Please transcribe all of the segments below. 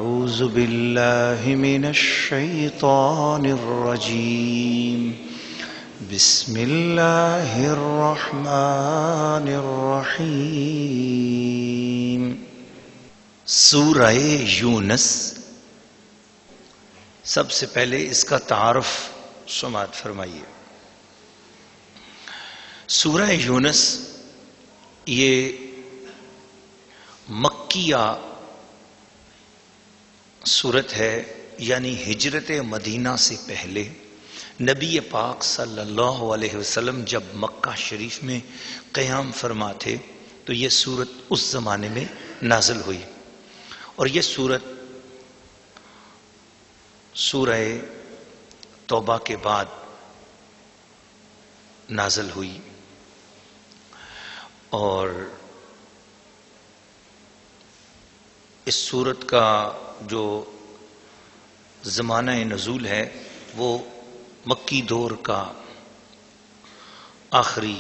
أعوذ بالله من الشيطان الرجيم بسم الله الرحمن الرحیم۔ سورہ یونس، سب سے پہلے اس کا تعارف سماعت فرمائیے۔ سورہ یونس یہ مکیہ سورت ہے، یعنی ہجرت مدینہ سے پہلے نبی پاک صلی اللہ علیہ وسلم جب مکہ شریف میں قیام فرما تھے تو یہ سورت اس زمانے میں نازل ہوئی، اور یہ سورت سورہ توبہ کے بعد نازل ہوئی، اور اس سورت کا جو زمانہ نزول ہے وہ مکی دور کا آخری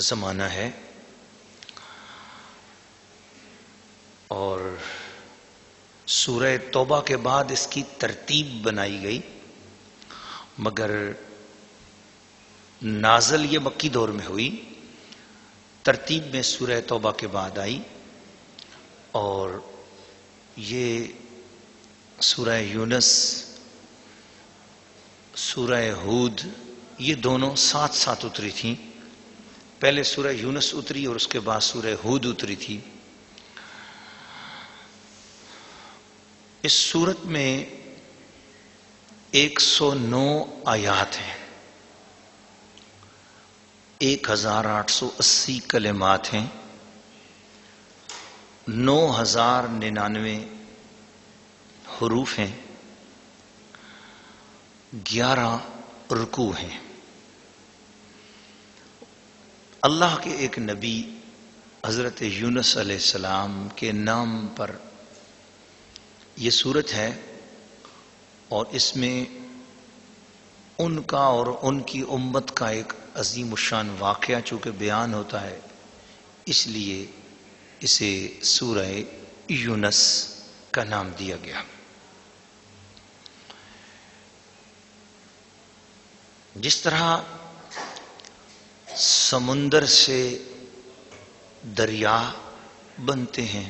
زمانہ ہے، اور سورہ توبہ کے بعد اس کی ترتیب بنائی گئی، مگر نازل یہ مکی دور میں ہوئی، ترتیب میں سورہ توبہ کے بعد آئی، اور یہ سورہ یونس، سورہ ہود، یہ دونوں ساتھ ساتھ اتری تھیں۔ پہلے سورہ یونس اتری اور اس کے بعد سورہ ہود اتری تھی۔ اس سورت میں 109 آیات ہیں، 1880 کلمات ہیں، 9099 حروف ہیں، 11 رکوع ہیں۔ اللہ کے ایک نبی حضرت یونس علیہ السلام کے نام پر یہ سورت ہے، اور اس میں ان کا اور ان کی امت کا ایک عظیم الشان واقعہ چونکہ بیان ہوتا ہے، اس لیے اسے سورہ یونس کا نام دیا گیا۔ جس طرح سمندر سے دریا بنتے ہیں،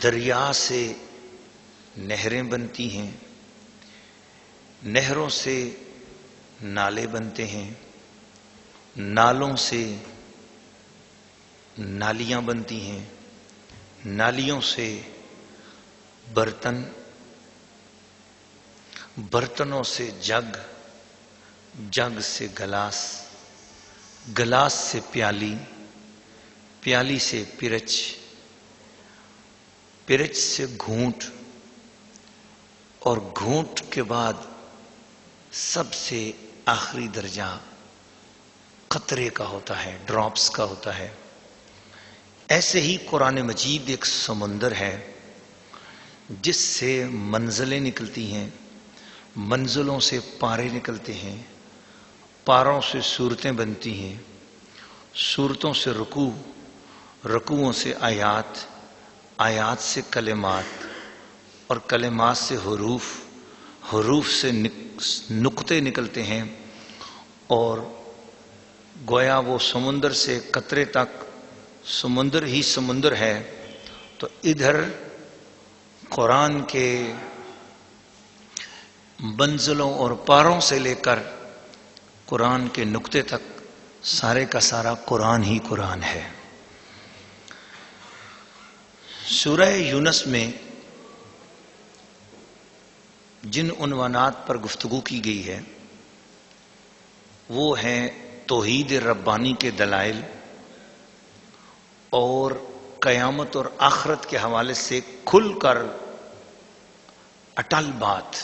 دریا سے نہریں بنتی ہیں، نہروں سے نالے بنتے ہیں، نالوں سے نالیاں بنتی ہیں، نالیوں سے برتن، برتنوں سے جگ، جگ سے گلاس، گلاس سے پیالی، پیالی سے پرچ، پرچ سے گھونٹ، اور گھونٹ کے بعد سب سے آخری درجہ قطرے کا ہوتا ہے، ڈراپس کا ہوتا ہے۔ ایسے ہی قرآن مجید ایک سمندر ہے جس سے منزلیں نکلتی ہیں، منزلوں سے پارے نکلتے ہیں، پاروں سے صورتیں بنتی ہیں، صورتوں سے رکوع، رکوعوں سے آیات، آیات سے کلمات، اور کلمات سے حروف، حروف سے نقطے نکلتے ہیں، اور گویا وہ سمندر سے قطرے تک سمندر ہی سمندر ہے۔ تو ادھر قرآن کے منزلوں اور پاروں سے لے کر قرآن کے نقطے تک سارے کا سارا قرآن ہی قرآن ہے۔ سورہ یونس میں جن عنوانات پر گفتگو کی گئی ہے وہ ہیں توحید ربانی کے دلائل، اور قیامت اور آخرت کے حوالے سے کھل کر اٹل بات،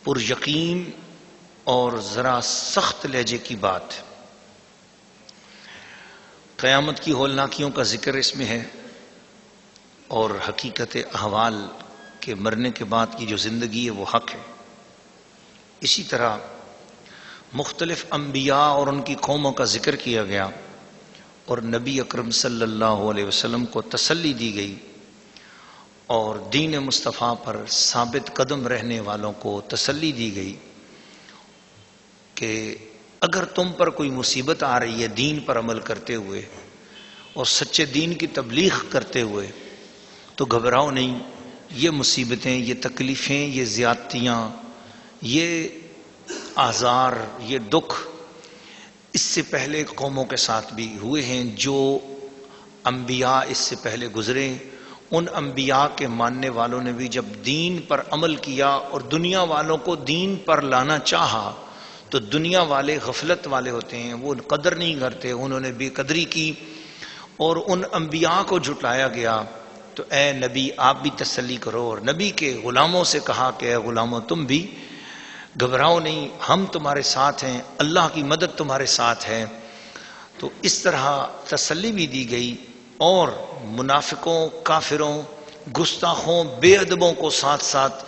پر یقین اور ذرا سخت لہجے کی بات۔ قیامت کی ہولناکیوں کا ذکر اس میں ہے، اور حقیقت احوال کے مرنے کے بعد کی جو زندگی ہے وہ حق ہے۔ اسی طرح مختلف انبیاء اور ان کی قوموں کا ذکر کیا گیا، اور نبی اکرم صلی اللہ علیہ وسلم کو تسلی دی گئی اور دین مصطفیٰ پر ثابت قدم رہنے والوں کو تسلی دی گئی کہ اگر تم پر کوئی مصیبت آ رہی ہے دین پر عمل کرتے ہوئے اور سچے دین کی تبلیغ کرتے ہوئے تو گھبراؤ نہیں. یہ مصیبتیں، یہ تکلیفیں، یہ زیادتیاں، یہ آزار، یہ دکھ اس سے پہلے قوموں کے ساتھ بھی ہوئے ہیں. جو انبیاء اس سے پہلے گزرے، ان انبیاء کے ماننے والوں نے بھی جب دین پر عمل کیا اور دنیا والوں کو دین پر لانا چاہا تو دنیا والے غفلت والے ہوتے ہیں، وہ قدر نہیں کرتے، انہوں نے بے قدری کی اور ان انبیاء کو جھٹلایا گیا. تو اے نبی آپ بھی تسلی کرو، اور نبی کے غلاموں سے کہا کہ اے غلاموں تم بھی گھبراؤ نہیں، ہم تمہارے ساتھ ہیں، اللہ کی مدد تمہارے ساتھ ہے. تو اس طرح تسلی بھی دی گئی اور منافقوں، کافروں، گستاخوں، بے ادبوں کو ساتھ ساتھ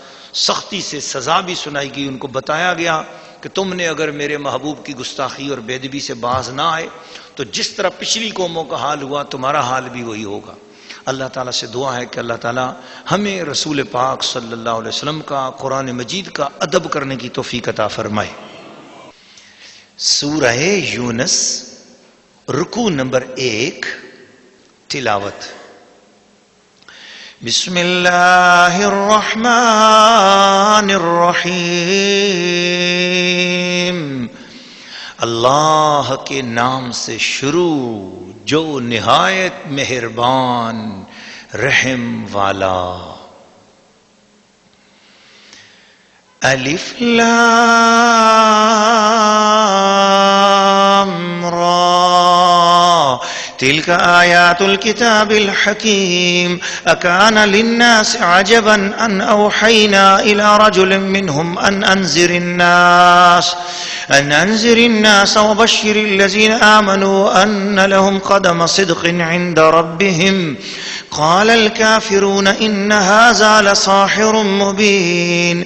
سختی سے سزا بھی سنائی گئی. ان کو بتایا گیا کہ تم نے اگر میرے محبوب کی گستاخی اور بے ادبی سے باز نہ آئے تو جس طرح پچھلی قوموں کا حال ہوا تمہارا حال بھی وہی ہوگا. اللہ تعالیٰ سے دعا ہے کہ اللہ تعالیٰ ہمیں رسول پاک صلی اللہ علیہ وسلم کا، قرآن مجید کا ادب کرنے کی توفیق عطا فرمائے. سورہ یونس رکوع نمبر 1 تلاوت. بسم اللہ الرحمن الرحیم. اللہ کے نام سے شروع جو نہایت مہربان رحم والا. الف لام را تلك آيات الكتاب الحكيم أكان للناس عجبا أن أوحينا إلى رجل منهم أن أنذر الناس وبشر الذين آمنوا أن لهم قدم صدق عند ربهم قال الكافرون إن هذا لساحر مبين.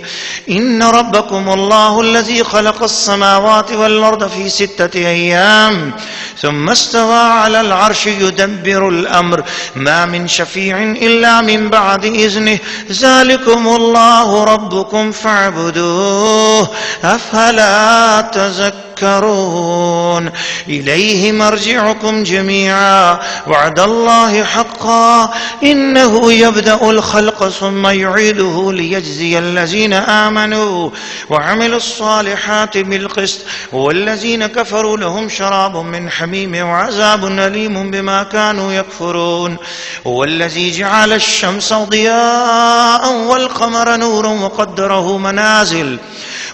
إن ربكم الله الذي خلق السماوات والأرض في 6 أيام ثم استوى على العرش يدبر الأمر ما من شفيع إلا من بعد إذنه ذلكم الله ربكم فاعبدوه أفلا تذكرون. إليه مرجعكم جميعا وعد الله حقا إنه يبدأ الخلق ثم يعيده ليجزي الذين آمنوا وعملوا الصالحات بالقسط والذين كفروا لهم شراب من حميم وعذاب أليم بما كانوا يكفرون. والذي جعل الشمس ضياء والقمر نورا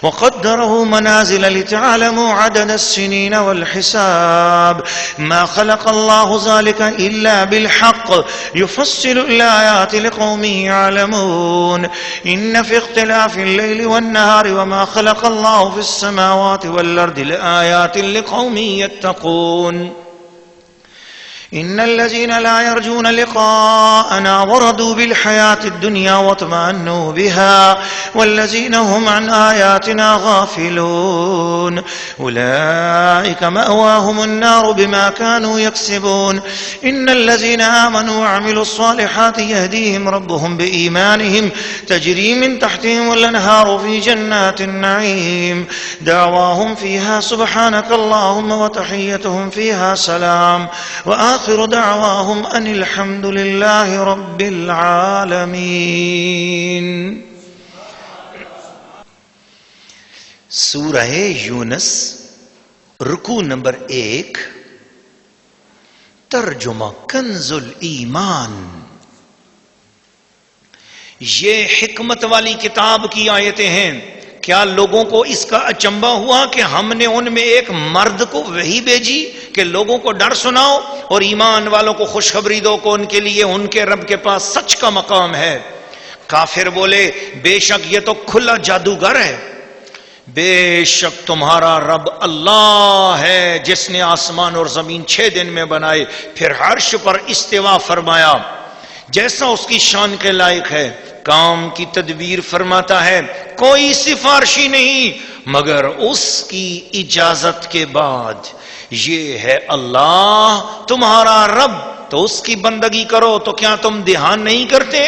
وقدره منازل لتعلموا عدد السنين والحساب ما خلق الله ذلك إلا بالحق يفصل الآيات لقوم يعلمون. إن في اختلاف الليل والنهار وما خلق الله في السماوات والأرض لآيات لقوم يتقون. إن الذين لا يرجون لقاءنا ورضوا بالحياة الدنيا واطمأنوا بها والذين هم عن آياتنا غافلون أولئك مأواهم النار بما كانوا يكسبون. إن الذين آمنوا وعملوا الصالحات يهديهم ربهم بإيمانهم تجري من تحتهم الأنهار في جنات النعيم دعواهم فيها سبحانك اللهم وتحيتهم فيها سلام وآخر دعواهم ان الحمد لله رب العالمین. سورہ یونس رکوع نمبر 1 ترجمہ کنز الایمان. یہ حکمت والی کتاب کی آیتیں ہیں. کیا لوگوں کو اس کا اچنبھا ہوا کہ ہم نے ان میں ایک مرد کو وحی بھیجی کہ لوگوں کو ڈر سناؤ اور ایمان والوں کو خوشخبری دو کہ ان کے لیے ان کے رب کے پاس سچ کا مقام ہے. کافر بولے بے شک یہ تو کھلا جادوگر ہے. بے شک تمہارا رب اللہ ہے جس نے آسمان اور زمین 6 دن میں بنائے پھر عرش پر استوا فرمایا جیسا اس کی شان کے لائق ہے. کام کی تدبیر فرماتا ہے. کوئی سفارشی نہیں مگر اس کی اجازت کے بعد. یہ ہے اللہ تمہارا رب تو اس کی بندگی کرو. تو کیا تم دھیان نہیں کرتے؟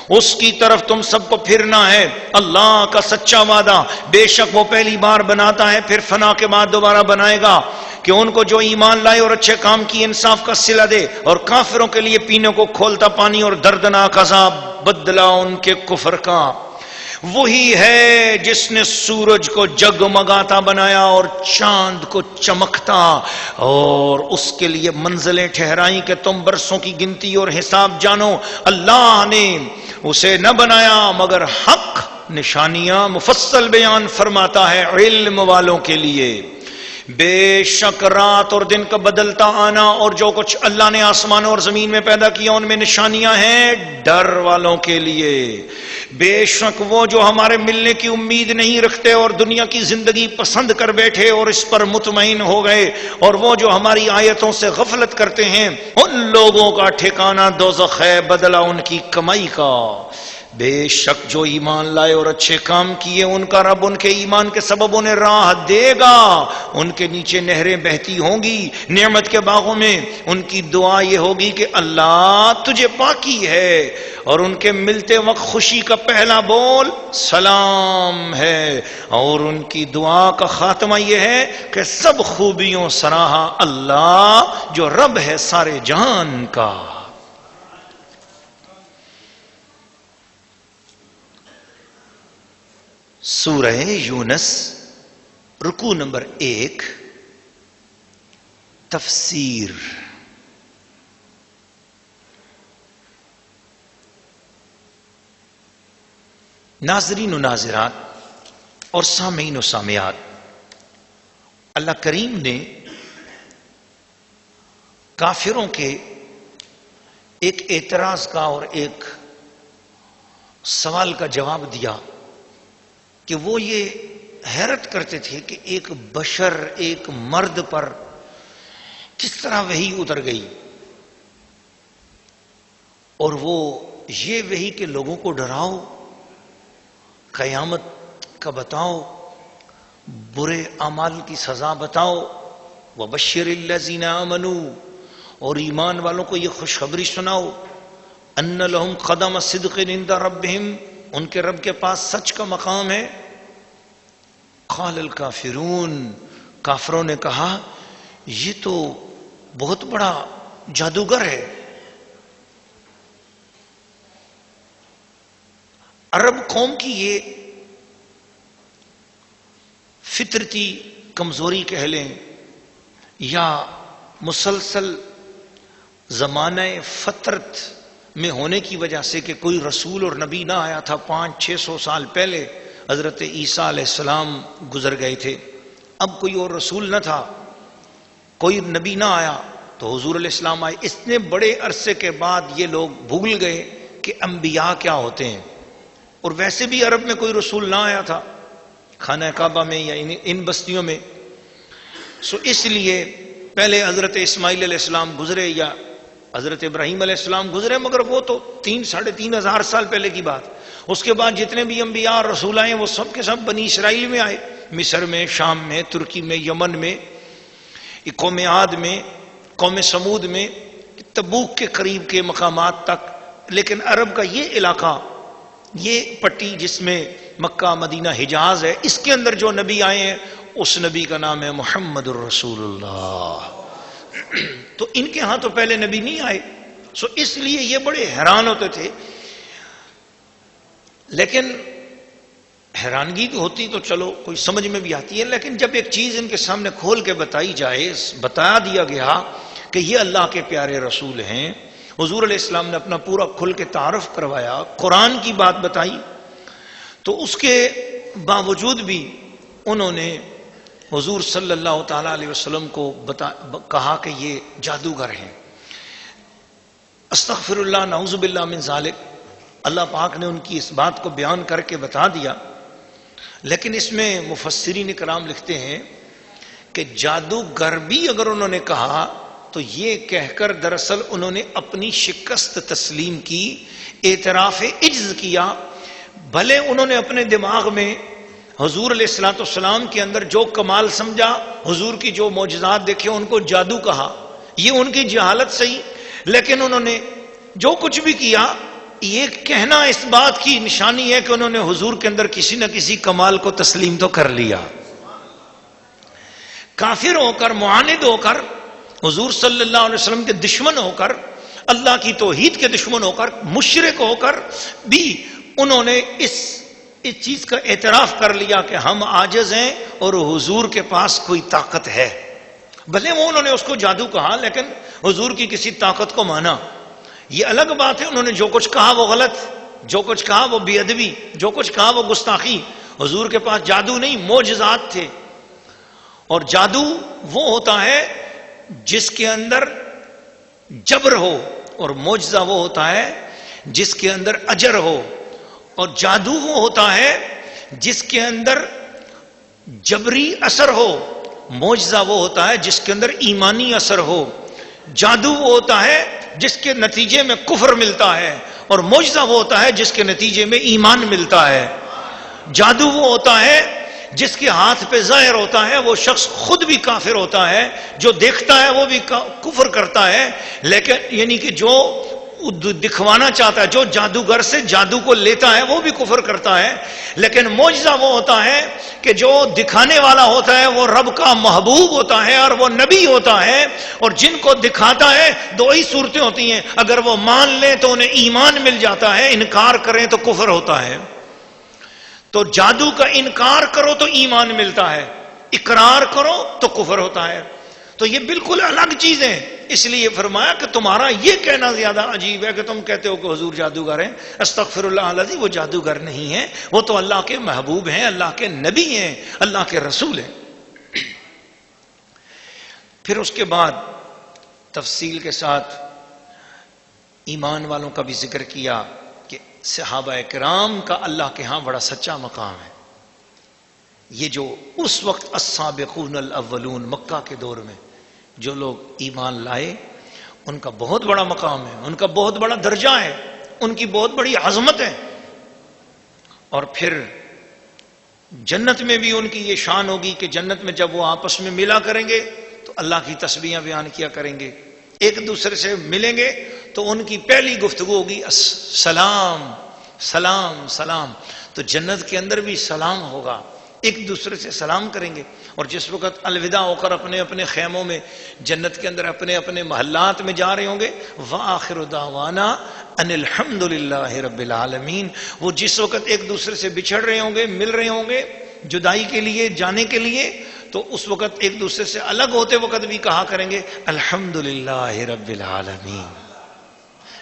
اس کی طرف تم سب کو پھرنا ہے. اللہ کا سچا وعدہ، بے شک وہ پہلی بار بناتا ہے پھر فنا کے بعد دوبارہ بنائے گا کہ ان کو جو ایمان لائے اور اچھے کام کی انصاف کا صلہ دے، اور کافروں کے لیے پینے کو کھولتا پانی اور دردناک عذاب بدلہ ان کے کفر کا. وہی ہے جس نے سورج کو جگمگاتا بنایا اور چاند کو چمکتا، اور اس کے لیے منزلیں ٹھہرائیں کہ تم برسوں کی گنتی اور حساب جانو. اللہ نے اسے نہ بنایا مگر حق، نشانیاں مفصل بیان فرماتا ہے علم والوں کے لیے. بے شک رات اور دن کا بدلتا آنا اور جو کچھ اللہ نے آسمانوں اور زمین میں پیدا کیا ان میں نشانیاں ہیں ڈر والوں کے لیے. بے شک وہ جو ہمارے ملنے کی امید نہیں رکھتے اور دنیا کی زندگی پسند کر بیٹھے اور اس پر مطمئن ہو گئے، اور وہ جو ہماری آیتوں سے غفلت کرتے ہیں، ان لوگوں کا ٹھکانہ دوزخ ہے، بدلہ ان کی کمائی کا. بے شک جو ایمان لائے اور اچھے کام کیے ان کا رب ان کے ایمان کے سبب انہیں راہ دے گا، ان کے نیچے نہریں بہتی ہوں گی نعمت کے باغوں میں. ان کی دعا یہ ہوگی کہ اللہ تجھے پاکی ہے، اور ان کے ملتے وقت خوشی کا پہلا بول سلام ہے، اور ان کی دعا کا خاتمہ یہ ہے کہ سب خوبیوں سراہا اللہ جو رب ہے سارے جہان کا. سورہ یونس رکوع نمبر 1 تفسیر. ناظرین و ناظرات اور سامعین و سامعات، اللہ کریم نے کافروں کے ایک اعتراض کا اور ایک سوال کا جواب دیا کہ وہ یہ حیرت کرتے تھے کہ ایک بشر، ایک مرد پر کس طرح وحی اتر گئی، اور وہ یہ وحی کہ لوگوں کو ڈراؤ، قیامت کا بتاؤ، برے اعمال کی سزا بتاؤ، وبشر الذین آمنوا، اور ایمان والوں کو یہ خوشخبری سناؤ، ان لہم قدم صدق عند ربہم، ان کے رب کے پاس سچ کا مقام ہے. قال الکافرون، کافروں نے کہا یہ تو بہت بڑا جادوگر ہے. عرب قوم کی یہ فطرتی کمزوری کہہ لیں یا مسلسل زمانہ فطرت میں ہونے کی وجہ سے کہ کوئی رسول اور نبی نہ آیا تھا. 500-600 سال پہلے حضرت عیسیٰ علیہ السلام گزر گئے تھے، اب کوئی اور رسول نہ تھا، کوئی نبی نہ آیا تو حضور علیہ السلام آئے. اتنے بڑے عرصے کے بعد یہ لوگ بھول گئے کہ انبیاء کیا ہوتے ہیں، اور ویسے بھی عرب میں کوئی رسول نہ آیا تھا خانہ کعبہ میں یا ان بستیوں میں. اس لیے پہلے حضرت اسماعیل علیہ السلام گزرے یا حضرت ابراہیم علیہ السلام گزرے، مگر وہ تو 3-3.5 ہزار سال پہلے کی بات. اس کے بعد جتنے بھی انبیاء اور رسول آئے وہ سب کے سب بنی اسرائیل میں آئے، مصر میں، شام میں، ترکی میں، یمن میں، قوم عاد میں، قوم سمود میں، تبوک کے قریب کے مقامات تک. لیکن عرب کا یہ علاقہ، یہ پٹی جس میں مکہ، مدینہ، حجاز ہے، اس کے اندر جو نبی آئے ہیں اس نبی کا نام ہے محمد الرسول اللہ. تو ان کے ہاں تو پہلے نبی نہیں آئے، اس لیے یہ بڑے حیران ہوتے تھے. لیکن حیرانگی تو ہوتی تو چلو کوئی سمجھ میں بھی آتی ہے، لیکن جب ایک چیز ان کے سامنے کھول کے بتائی جائے، بتا دیا گیا کہ یہ اللہ کے پیارے رسول ہیں، حضور علیہ السلام نے اپنا پورا کھل کے تعارف کروایا، قرآن کی بات بتائی، تو اس کے باوجود بھی انہوں نے حضور صلی اللہ تعالی علیہ وسلم کو کہا کہ یہ جادوگر ہیں. استغفر اللہ، نعوذ باللہ من ذالک. اللہ پاک نے ان کی اس بات کو بیان کر کے بتا دیا. لیکن اس میں مفسرین کرام لکھتے ہیں کہ جادوگر بھی اگر انہوں نے کہا تو یہ کہہ کر دراصل انہوں نے اپنی شکست تسلیم کی، اعتراف عجز کیا. بھلے انہوں نے اپنے دماغ میں حضور علیہ الصلوۃ والسلام کے اندر جو کمال سمجھا، حضور کی جو معجزات دیکھے، ان کو جادو کہا، یہ ان کی جہالت صحیح، لیکن انہوں نے جو کچھ بھی کیا یہ کہنا اس بات کی نشانی ہے کہ انہوں نے حضور کے اندر کسی نہ کسی کمال کو تسلیم تو کر لیا. کافر ہو کر، معاند ہو کر، حضور صلی اللہ علیہ وسلم کے دشمن ہو کر، اللہ کی توحید کے دشمن ہو کر، مشرک ہو کر بھی انہوں نے اس چیز کا اعتراف کر لیا کہ ہم عاجز ہیں اور حضور کے پاس کوئی طاقت ہے. بھلے وہ انہوں نے اس کو جادو کہا، لیکن حضور کی کسی طاقت کو مانا. یہ الگ بات ہے، انہوں نے جو کچھ کہا وہ غلط، جو کچھ کہا وہ بے ادبی، جو کچھ کہا وہ گستاخی. حضور کے پاس جادو نہیں، معجزات تھے. اور جادو وہ ہوتا ہے جس کے اندر جبر ہو، اور معجزہ وہ ہوتا ہے جس کے اندر اجر ہو. اور جادو وہ ہوتا ہے جس کے اندر جبری اثر ہو، معجزہ وہ ہوتا ہے جس کے اندر ایمانی اثر ہو. جادو وہ ہوتا ہے جس کے نتیجے میں کفر ملتا ہے، اور معجزہ وہ ہوتا ہے جس کے نتیجے میں ایمان ملتا ہے. جادو وہ ہوتا ہے جس کے ہاتھ پہ ظاہر ہوتا ہے، وہ شخص خود بھی کافر ہوتا ہے، جو دیکھتا ہے وہ بھی کفر کرتا ہے. لیکن یعنی کہ جو دکھوانا چاہتا ہے، جو جادوگر سے جادو کو لیتا ہے وہ بھی کفر کرتا ہے. لیکن معجزہ وہ ہوتا ہے کہ جو دکھانے والا ہوتا ہے وہ رب کا محبوب ہوتا ہے اور وہ نبی ہوتا ہے. اور جن کو دکھاتا ہے دو ہی صورتیں ہوتی ہیں، اگر وہ مان لیں تو انہیں ایمان مل جاتا ہے، انکار کریں تو کفر ہوتا ہے. تو جادو کا انکار کرو تو ایمان ملتا ہے، اقرار کرو تو کفر ہوتا ہے. تو یہ بالکل الگ چیزیں. اس لیے فرمایا کہ تمہارا یہ کہنا زیادہ عجیب ہے کہ تم کہتے ہو کہ حضور جادوگر ہیں. استغفر اللہ العظیم، وہ جادوگر نہیں ہیں، وہ تو اللہ کے محبوب ہیں، اللہ کے نبی ہیں، اللہ کے رسول ہیں. پھر اس کے بعد تفصیل کے ساتھ ایمان والوں کا بھی ذکر کیا کہ صحابہ کرام کا اللہ کے ہاں بڑا سچا مقام ہے. یہ جو اس وقت السابقون الاولون، مکہ کے دور میں جو لوگ ایمان لائے، ان کا بہت بڑا مقام ہے، ان کا بہت بڑا درجہ ہے، ان کی بہت بڑی عظمت ہے. اور پھر جنت میں بھی ان کی یہ شان ہوگی کہ جنت میں جب وہ آپس میں ملا کریں گے تو اللہ کی تسبیحاں بیان کیا کریں گے. ایک دوسرے سے ملیں گے تو ان کی پہلی گفتگو ہوگی سلام سلام سلام. تو جنت کے اندر بھی سلام ہوگا، ایک دوسرے سے سلام کریں گے. اور جس وقت الوداع ہو کر اپنے اپنے خیموں میں جنت کے اندر اپنے اپنے محلات میں جا رہے ہوں گے، وآخر دعوانا ان الحمد للہ رب العالمین. وہ جس وقت ایک دوسرے سے بچھڑ رہے ہوں گے، مل رہے ہوں گے جدائی کے لیے، جانے کے لیے، تو اس وقت ایک دوسرے سے الگ ہوتے وقت بھی کہا کریں گے الحمد للہ رب العالمین،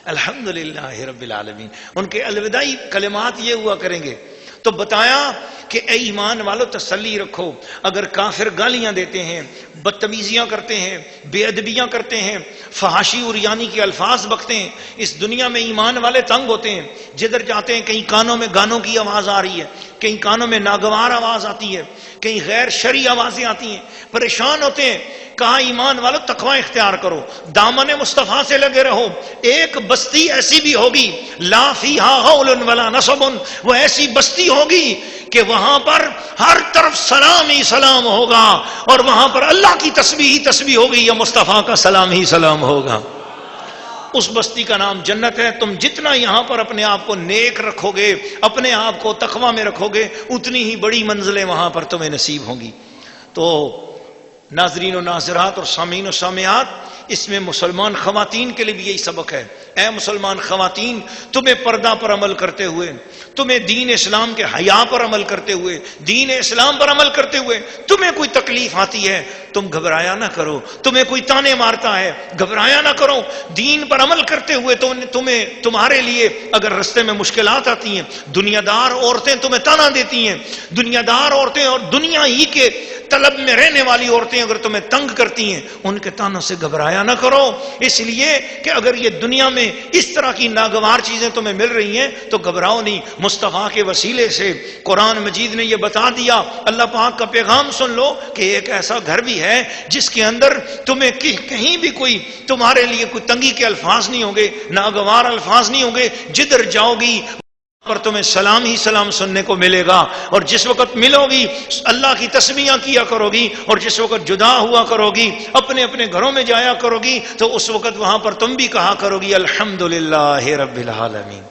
الحمد للہ رب العالمین. ان کے الوداعی کلمات یہ ہوا کریں گے. تو بتایا کہ اے ایمان والو تسلی رکھو. اگر کافر گالیاں دیتے ہیں، بدتمیزیاں کرتے ہیں، بے ادبیاں کرتے ہیں، فحاشی اور یعنی کے الفاظ بکتے ہیں، اس دنیا میں ایمان والے تنگ ہوتے ہیں. جدھر جاتے ہیں کہیں کانوں میں گانوں کی آواز آ رہی ہے، کہیں کانوں میں ناگوار آواز آتی ہے، کہیں غیر شرعی آوازیں آتی ہیں، پریشان ہوتے ہیں. کہا ایمان والو تقوی اختیار کرو، دامن مصطفیٰ سے لگے رہو. ایک بستی ایسی بھی ہوگی لا فیہا غول ولا نصب، وہ ایسی بستی ہوگی کہ وہاں پر ہر طرف سلام ہی سلام ہوگا، اور وہاں پر اللہ کی تسبیح ہی تسبیح ہوگی یا مصطفیٰ کا سلام ہی سلام ہوگا. اس بستی کا نام جنت ہے. تم جتنا یہاں پر اپنے آپ کو نیک رکھو گے، اپنے آپ کو تقوی میں رکھو گے، اتنی ہی بڑی منزلیں وہاں پر تمہیں نصیب ہوں گی. تو ناظرین و ناظرات اور سامعین و سامعات، اس میں مسلمان خواتین کے لیے بھی یہی سبق ہے. اے مسلمان خواتین، تمہیں پردہ پر عمل کرتے ہوئے، تمہیں دین اسلام کے حیا پر عمل کرتے ہوئے، دین اسلام پر عمل کرتے ہوئے تمہیں کوئی تکلیف آتی ہے، تم گھبرایا نہ کرو. تمہیں کوئی تانے مارتا ہے، گھبرایا نہ کرو. دین پر عمل کرتے ہوئے تمہارے لیے اگر رستے میں مشکلات آتی ہیں، دنیا دار عورتیں تمہیں تانا دیتی ہیں، دنیا دار عورتیں اور دنیا ہی کے طلب میں رہنے والی عورتیں اگر تمہیں تنگ کرتی ہیں، ان کے تانوں سے گھبرایا نہ کرو. اس لیے کہ اگر یہ دنیا میں اس طرح کی ناگوار چیزیں تمہیں مل رہی ہیں تو گھبراؤ نہیں. مصطفیٰ کے وسیلے سے قرآن مجید نے یہ بتا دیا، اللہ پاک کا پیغام سن لو کہ ایک ایسا گھر بھی ہے جس کے اندر تمہیں کہیں بھی کوئی تمہارے لیے کوئی تنگی کے الفاظ نہیں ہوں گے، ناگوار الفاظ نہیں ہوں گے. جدھر جاؤ گی پر تمہیں سلام ہی سلام سننے کو ملے گا. اور جس وقت ملو گی اللہ کی تسبیحاں کیا کرو گی، اور جس وقت جدا ہوا کرو گی، اپنے اپنے گھروں میں جایا کرو گی، تو اس وقت وہاں پر تم بھی کہا کرو گی الحمد للہ رب العالمین.